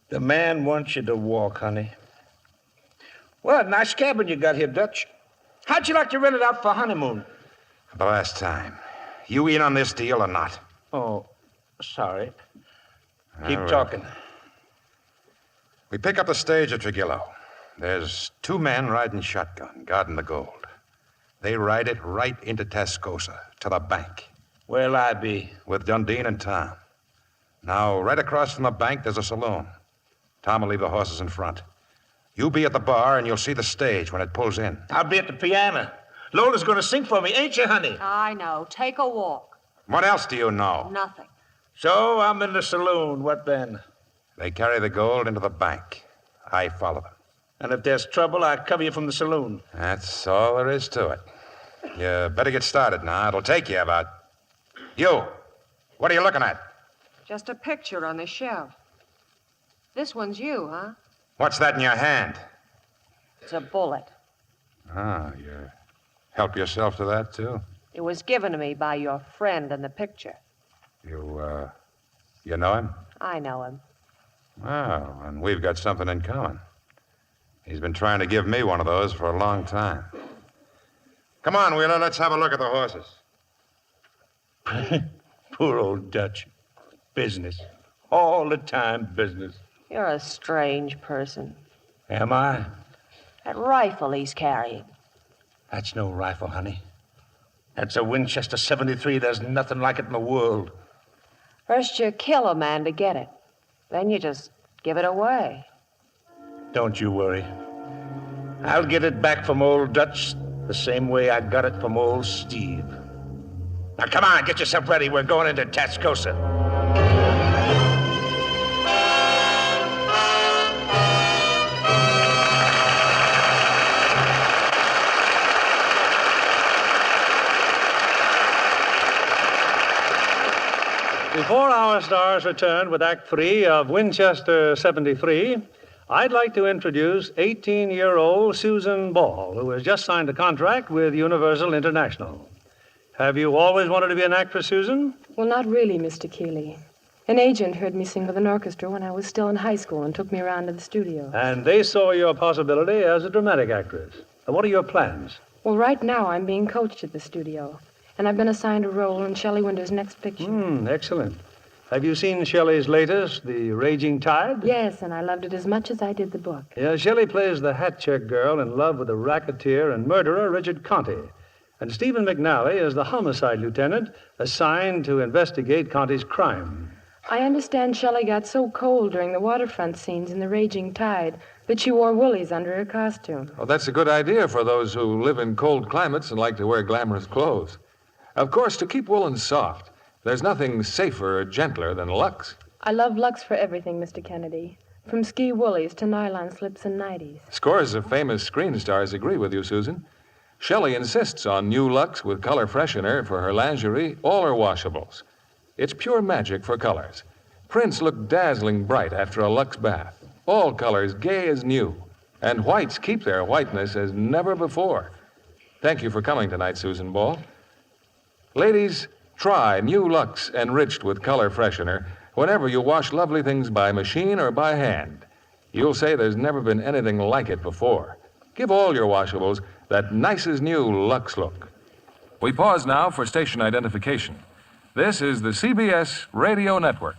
The man wants you to walk, honey. Well, nice cabin you got here, Dutch. How'd you like to rent it out for honeymoon? For the last time. You in on this deal or not? Oh, sorry. All Keep right. talking. We pick up the stage at Trujillo. There's 2 men riding shotgun, guarding the gold. They ride it right into Tascosa, to the bank. Where'll I be? With Dundee and Tom. Now, right across from the bank, there's a saloon. Tom will leave the horses in front. You be at the bar, and you'll see the stage when it pulls in. I'll be at the piano. Lola's gonna sing for me, ain't you, honey? I know. Take a walk. What else do you know? Nothing. So I'm in the saloon. What then? They carry the gold into the bank. I follow them. And if there's trouble, I cover you from the saloon. That's all there is to it. You better get started now. It'll take you about... You! What are you looking at? Just a picture on the shelf. This one's you, huh? What's that in your hand? It's a bullet. Oh, you help yourself to that, too? It was given to me by your friend in the picture. You know him? I know him. Oh, and we've got something in common. He's been trying to give me one of those for a long time. Come on, Wheeler, let's have a look at the horses. Poor old Dutch. Business. All the time, business. You're a strange person. Am I? That rifle he's carrying. That's no rifle, honey. That's a Winchester 73. There's nothing like it in the world. First you kill a man to get it. Then you just give it away. Don't you worry. I'll get it back from old Dutch the same way I got it from old Steve. Now, come on, get yourself ready. We're going into Tascosa. Before our stars return with Act 3 of Winchester 73, I'd like to introduce 18-year-old Susan Ball, who has just signed a contract with Universal International. Have you always wanted to be an actress, Susan? Well, not really, Mr. Keeley. An agent heard me sing with an orchestra when I was still in high school and took me around to the studio. And they saw your possibility as a dramatic actress. What are your plans? Well, right now I'm being coached at the studio, and I've been assigned a role in Shelley Winter's next picture. Excellent. Have you seen Shelley's latest, The Raging Tide? Yes, and I loved it as much as I did the book. Yeah, Shelley plays the hat-check girl in love with the racketeer and murderer Richard Conte. And Stephen McNally is the homicide lieutenant assigned to investigate Conte's crime. I understand Shelley got so cold during the waterfront scenes in The Raging Tide that she wore woolies under her costume. Well, that's a good idea for those who live in cold climates and like to wear glamorous clothes. Of course, to keep woolen soft, there's nothing safer or gentler than Lux. I love Lux for everything, Mr. Kennedy. From ski woolies to nylon slips and nighties. Scores of famous screen stars agree with you, Susan. Shelley insists on new Lux with color freshener for her lingerie, all her washables. It's pure magic for colors. Prints look dazzling bright after a Lux bath. All colors gay as new. And whites keep their whiteness as never before. Thank you for coming tonight, Susan Ball. Ladies, try new Lux enriched with color freshener whenever you wash lovely things by machine or by hand. You'll say there's never been anything like it before. Give all your washables that nice as new Lux look. We pause now for station identification. This is the CBS Radio Network.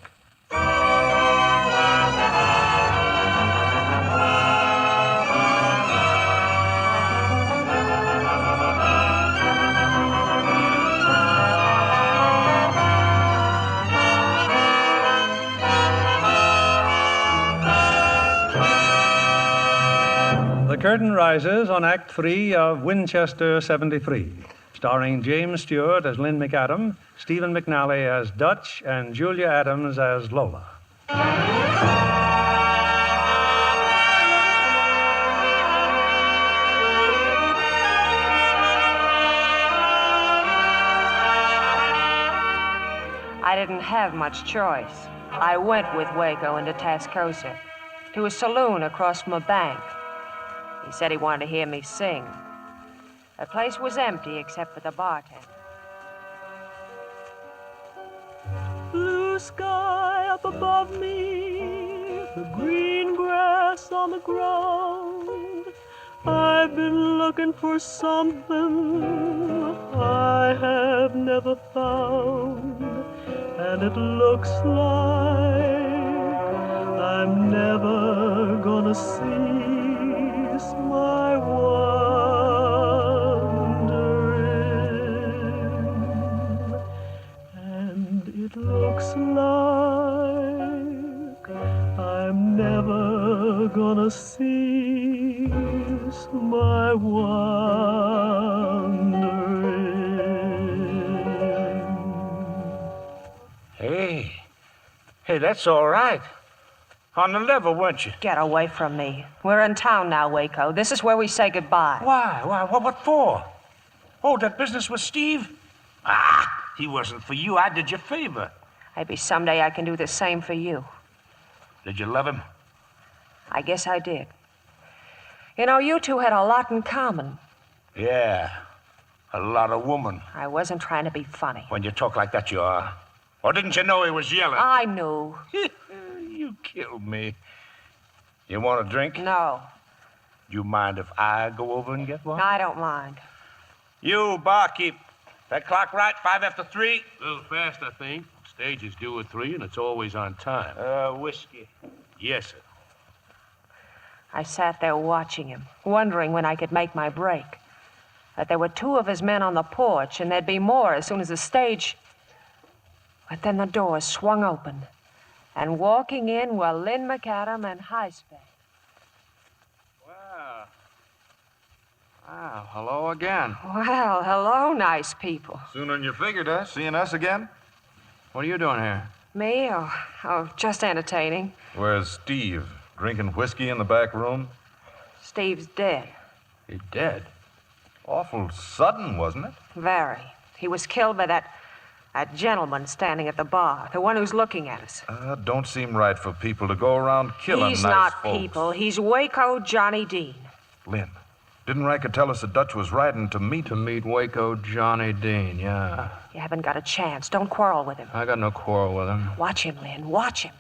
The curtain rises on Act 3 of Winchester 73, starring James Stewart as Lynn McAdam, Stephen McNally as Dutch, and Julia Adams as Lola. I didn't have much choice. I went with Waco into Tascosa, to a saloon across from a bank. He said he wanted to hear me sing. The place was empty except for the bartender. Blue sky up above me, the green grass on the ground. I've been looking for something I have never found, and it looks like I'm never gonna cease my wandering, and it looks like I'm never gonna cease my wandering. Hey, that's all right. On the level, weren't you? Get away from me. We're in town now, Waco. This is where we say goodbye. Why? What for? Oh, that business with Steve? He wasn't for you. I did you a favor. Maybe someday I can do the same for you. Did you love him? I guess I did. You know, you two had a lot in common. Yeah, a lot of woman. I wasn't trying to be funny. When you talk like that, you are. Or didn't you know he was yelling? I knew. You killed me. You want a drink? No. You mind if I go over and get one? I don't mind. You, barkeep. That clock right? 5 after 3? A little fast, I think. Stage is due at 3, and it's always on time. Whiskey. Yes, sir. I sat there watching him, wondering when I could make my break. That there were 2 of his men on the porch, and there'd be more as soon as the stage... But then the door swung open, and walking in were Lynn McAdam and Highspay. Wow, hello again. Well, hello, nice people. Sooner than you figured, huh? Seeing us again? What are you doing here? Me? Oh, just entertaining. Where's Steve? Drinking whiskey in the back room? Steve's dead. He's dead? Awful sudden, wasn't it? Very. He was killed by that gentleman standing at the bar, the one who's looking at us. Don't seem right for people to go around killing He's nice not folks. people. He's Waco Johnny Dean. Lynn, didn't Riker tell us the Dutch was riding to meet... To meet Waco Johnny Dean, yeah. You haven't got a chance. Don't quarrel with him. I got no quarrel with him. Watch him, Lynn. Watch him.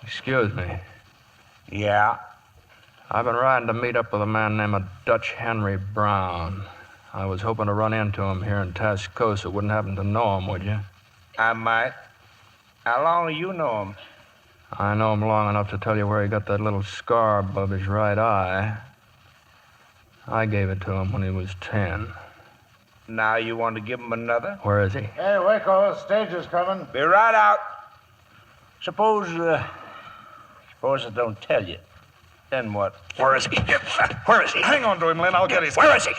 Excuse me. Yeah? I've been riding to meet up with a man named Dutch Henry Brown. I was hoping to run into him here in Tascosa. Wouldn't happen to know him, would you? I might. How long do you know him? I know him long enough to tell you where he got that little scar above his right eye. I gave it to him when he was 10. Now you want to give him another? Where is he? Hey, Waco, the stage is coming. Be right out. Suppose I don't tell you. Then what? Where is he? Where is he? Hang on to him, Lynn. I'll get his... Where is he?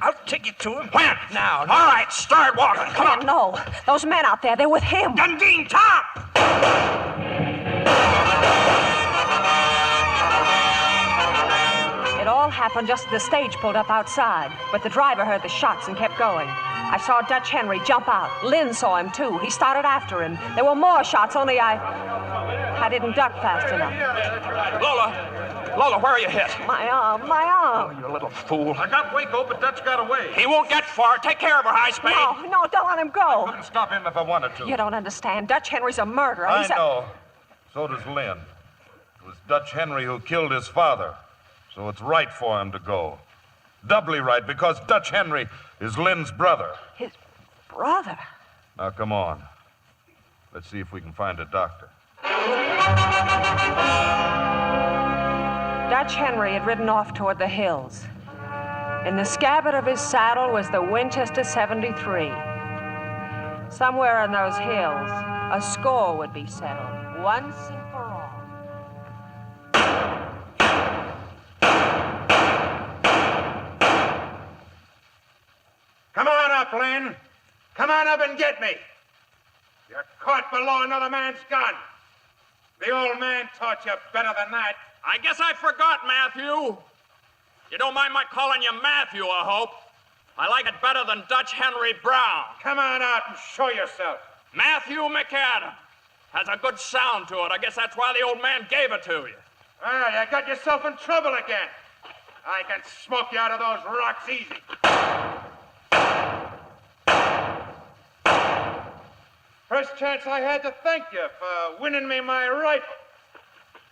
I'll take you to him. When? Now. All right, start walking. Come on. No, those men out there, they're with him. Dundee, top! It all happened just as the stage pulled up outside, but the driver heard the shots and kept going. I saw Dutch Henry jump out. Lynn saw him, too. He started after him. There were more shots, only I didn't duck fast enough. Lola, Lola, where are you hit? My arm. Oh, you little fool. I got Waco, but Dutch got away. He won't get far. Take care of her, High Spade. No, don't let him go. Couldn't stop him if I wanted to. You don't understand. Dutch Henry's a murderer. I He's know. So does Lynn. It was Dutch Henry who killed his father. So it's right for him to go. Doubly right, because Dutch Henry is Lynn's brother. His brother? Now, come on. Let's see if we can find a doctor. Dutch Henry had ridden off toward the hills. In the scabbard of his saddle was the Winchester 73. Somewhere in those hills, a score would be settled, once and for all. Come on up, Lynn. Come on up and get me. You're caught below another man's gun. The old man taught you better than that. I guess I forgot, Matthew. You don't mind my calling you Matthew, I hope. I like it better than Dutch Henry Brown. Come on out and show yourself. Matthew McAdam. Has a good sound to it. I guess that's why the old man gave it to you. Well, you got yourself in trouble again. I can smoke you out of those rocks easy. First chance I had to thank you for winning me my rifle.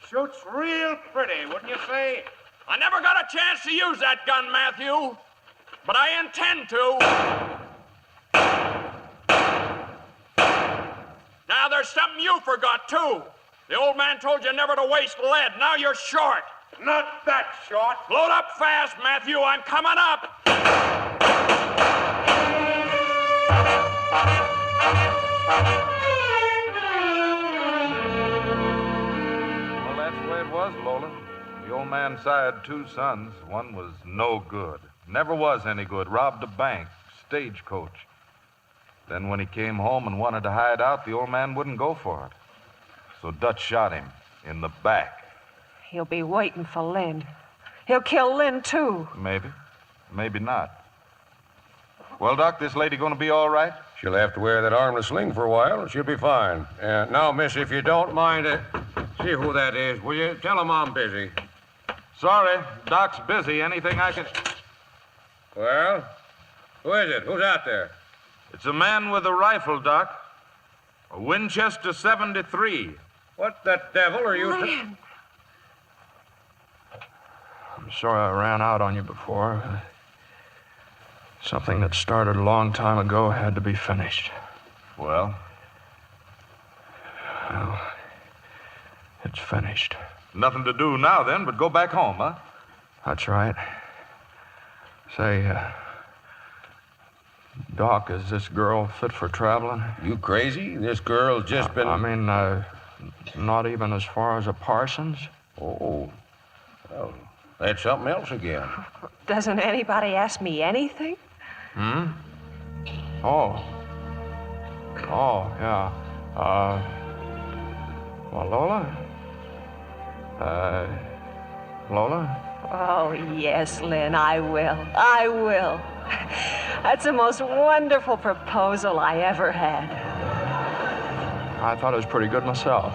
Shoots real pretty, wouldn't you say? I never got a chance to use that gun, Matthew, but I intend to. Now, there's something you forgot, too. The old man told you never to waste lead. Now you're short. Not that short. Load up fast, Matthew. I'm coming up. Well, that's the way it was, Lola. The old man sired 2 sons. One was no good. Never was any good. Robbed a bank, stagecoach. Then when he came home and wanted to hide out, the old man wouldn't go for it. So Dutch shot him in the back. He'll be waiting for Lynn. He'll kill Lynn, too. Maybe. Maybe not. Well, Doc, this lady gonna be all right? She'll have to wear that armless sling for a while, and she'll be fine. Now, miss, if you don't mind, see who that is, will you? Tell him I'm busy. Sorry, Doc's busy. Anything I can... Well, who is it? Who's out there? It's a man with a rifle, Doc. A Winchester 73. What the devil are you... Lynn. I'm sorry I ran out on you before. Something that started a long time ago had to be finished. Well, it's finished. Nothing to do now, then, but go back home, huh? That's right. Say, Doc, is this girl fit for traveling? You crazy? This girl's just been... I mean, not even as far as a Parsons? Oh, well, that's something else again. Doesn't anybody ask me anything? Hmm? Oh, yeah. Well, Lola? Lola? Oh, yes, Lynn, I will. I will. That's the most wonderful proposal I ever had. I thought it was pretty good myself.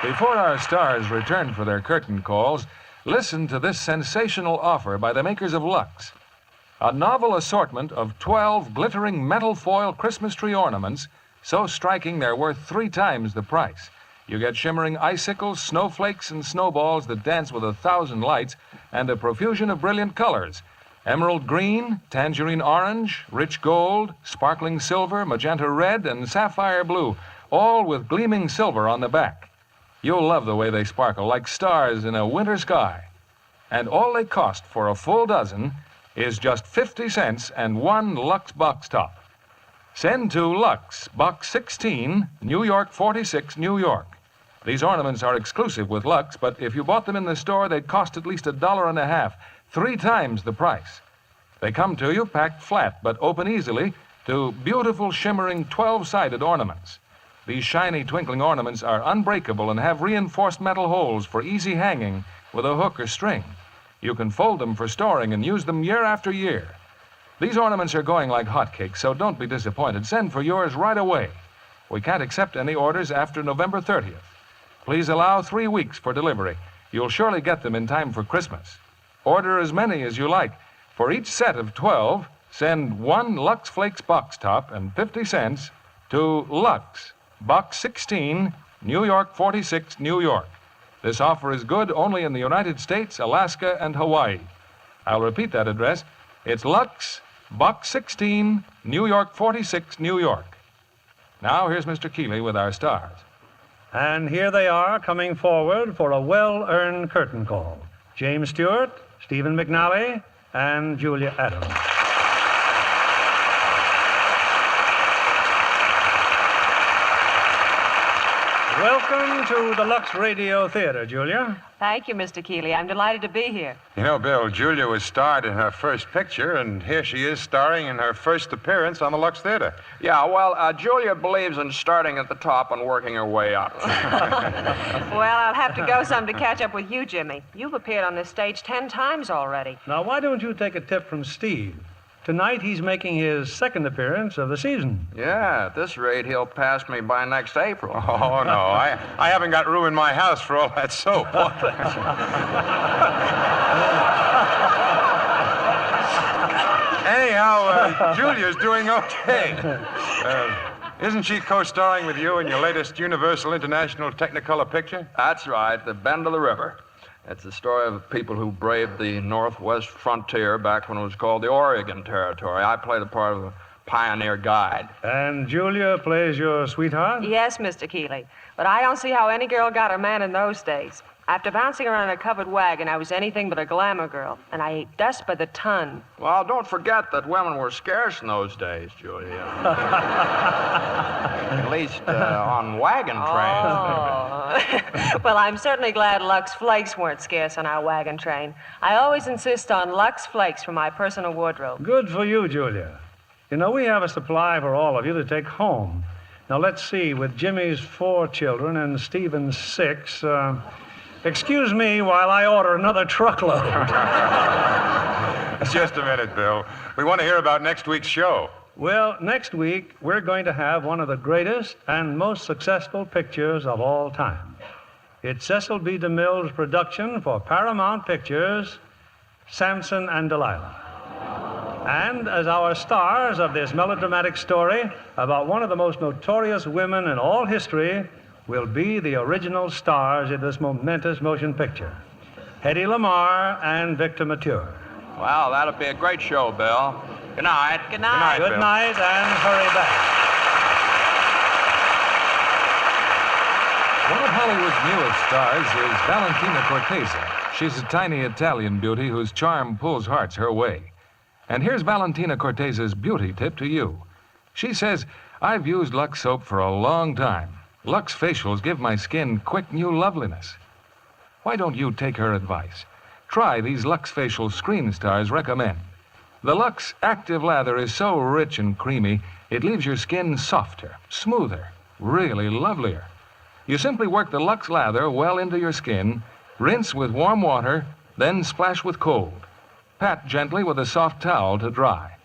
Before our stars return for their curtain calls, listen to this sensational offer by the makers of Lux. A novel assortment of 12 glittering metal foil Christmas tree ornaments, so striking they're worth 3 times the price. You get shimmering icicles, snowflakes, and snowballs that dance with 1,000 lights, and a profusion of brilliant colors. Emerald green, tangerine orange, rich gold, sparkling silver, magenta red, and sapphire blue, all with gleaming silver on the back. You'll love the way they sparkle, like stars in a winter sky. And all they cost for a full dozen is just 50 cents and 1 Lux box top. Send to Lux, Box 16, New York 46, New York. These ornaments are exclusive with Lux, but if you bought them in the store, they'd cost at least $1.50, 3 times the price. They come to you packed flat, but open easily to beautiful, shimmering 12-sided ornaments. These shiny, twinkling ornaments are unbreakable and have reinforced metal holes for easy hanging with a hook or string. You can fold them for storing and use them year after year. These ornaments are going like hotcakes, so don't be disappointed. Send for yours right away. We can't accept any orders after November 30th. Please allow 3 weeks for delivery. You'll surely get them in time for Christmas. Order as many as you like. For each set of 12, send 1 Lux Flakes box top and 50 cents to Lux, Box 16, New York 46, New York. This offer is good only in the United States, Alaska, and Hawaii. I'll repeat that address. It's Lux, Box 16, New York 46, New York. Now, here's Mr. Keeley with our stars. And here they are coming forward for a well-earned curtain call. James Stewart, Stephen McNally, and Julia Adams. Welcome to the Lux Radio Theatre, Julia. Thank you, Mr. Keeley. I'm delighted to be here. You know, Bill, Julia was starred in her first picture, and here she is starring in her first appearance on the Lux Theatre. Yeah, well, Julia believes in starting at the top and working her way up. Well, I'll have to go some to catch up with you, Jimmy. You've appeared on this stage 10 times already. Now, why don't you take a tip from Steve? Tonight, he's making his second appearance of the season. Yeah, at this rate, he'll pass me by next April. Oh, no, I haven't got room in my house for all that soap. Anyhow, Julia's doing okay. Isn't she co-starring with you in your latest Universal International Technicolor picture? That's right, The Bend of the River. It's the story of people who braved the northwest frontier back when it was called the Oregon Territory. I play the part of a pioneer guide. And Julia plays your sweetheart? Yes, Mr. Keeley. But I don't see how any girl got her man in those days. After bouncing around in a covered wagon, I was anything but a glamour girl, and I ate dust by the ton. Well, don't forget that women were scarce in those days, Julia. At least on wagon trains. Oh. Well, I'm certainly glad Lux Flakes weren't scarce on our wagon train. I always insist on Lux Flakes for my personal wardrobe. Good for you, Julia. You know, we have a supply for all of you to take home. Now, let's see, with Jimmy's 4 children and Stephen's 6, excuse me while I order another truckload. Just a minute, Bill. We want to hear about next week's show. Well, next week, we're going to have one of the greatest and most successful pictures of all time. It's Cecil B. DeMille's production for Paramount Pictures, Samson and Delilah. And as our stars of this melodramatic story about one of the most notorious women in all history will be the original stars in this momentous motion picture, Hedy Lamarr and Victor Mature. Well, that'll be a great show, Bill. Good night. Good night. Good night, and hurry back. One of Hollywood's newest stars is Valentina Cortese. She's a tiny Italian beauty whose charm pulls hearts her way. And here's Valentina Cortese's beauty tip to you. She says, I've used Lux soap for a long time. Lux facials give my skin quick new loveliness. Why don't you take her advice? Try these Lux facial screen stars recommend. The Lux Active Lather is so rich and creamy, it leaves your skin softer, smoother, really lovelier. You simply work the Lux lather well into your skin, rinse with warm water, then splash with cold. Pat gently with a soft towel to dry.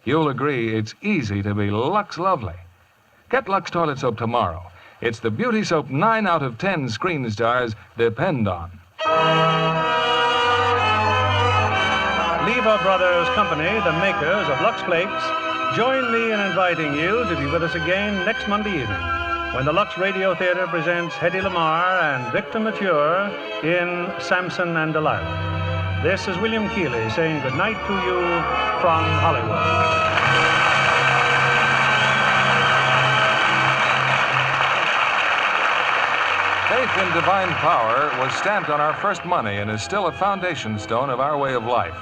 You'll agree it's easy to be Lux lovely. Get Lux toilet soap tomorrow. It's the beauty soap 9 out of 10 screen stars depend on. Lever Brothers Company, the makers of Lux Flakes, join me in inviting you to be with us again next Monday evening when the Lux Radio Theatre presents Hedy Lamarr and Victor Mature in Samson and Delilah. This is William Keeley saying good night to you from Hollywood. Faith in divine power was stamped on our first money and is still a foundation stone of our way of life.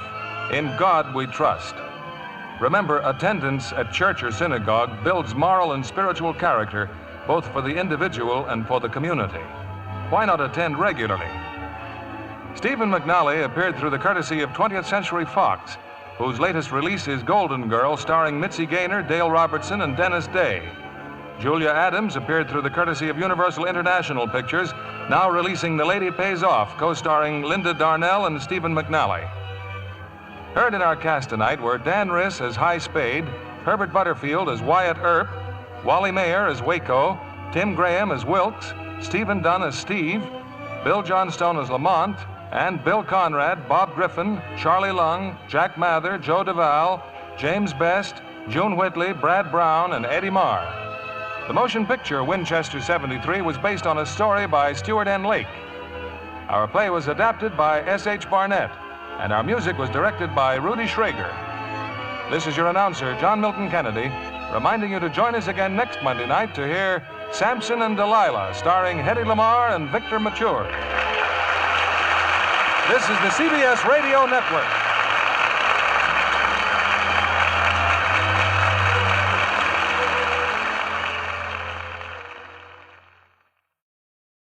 In God we trust. Remember, attendance at church or synagogue builds moral and spiritual character, both for the individual and for the community. Why not attend regularly? Stephen McNally appeared through the courtesy of 20th Century Fox, whose latest release is Golden Girl, starring Mitzi Gaynor, Dale Robertson, and Dennis Day. Julia Adams appeared through the courtesy of Universal International Pictures, now releasing The Lady Pays Off, co-starring Linda Darnell and Stephen McNally. Heard in our cast tonight were Dan Riss as High Spade, Herbert Butterfield as Wyatt Earp, Wally Mayer as Waco, Tim Graham as Wilkes, Stephen Dunn as Steve, Bill Johnstone as Lamont, and Bill Conrad, Bob Griffin, Charlie Lung, Jack Mather, Joe Duvall, James Best, June Whitley, Brad Brown, and Eddie Marr. The motion picture Winchester 73 was based on a story by Stewart N. Lake. Our play was adapted by S.H. Barnett, and our music was directed by Rudy Schrager. This is your announcer, John Milton Kennedy, reminding you to join us again next Monday night to hear Samson and Delilah, starring Hedy Lamarr and Victor Mature. This is the CBS Radio Network.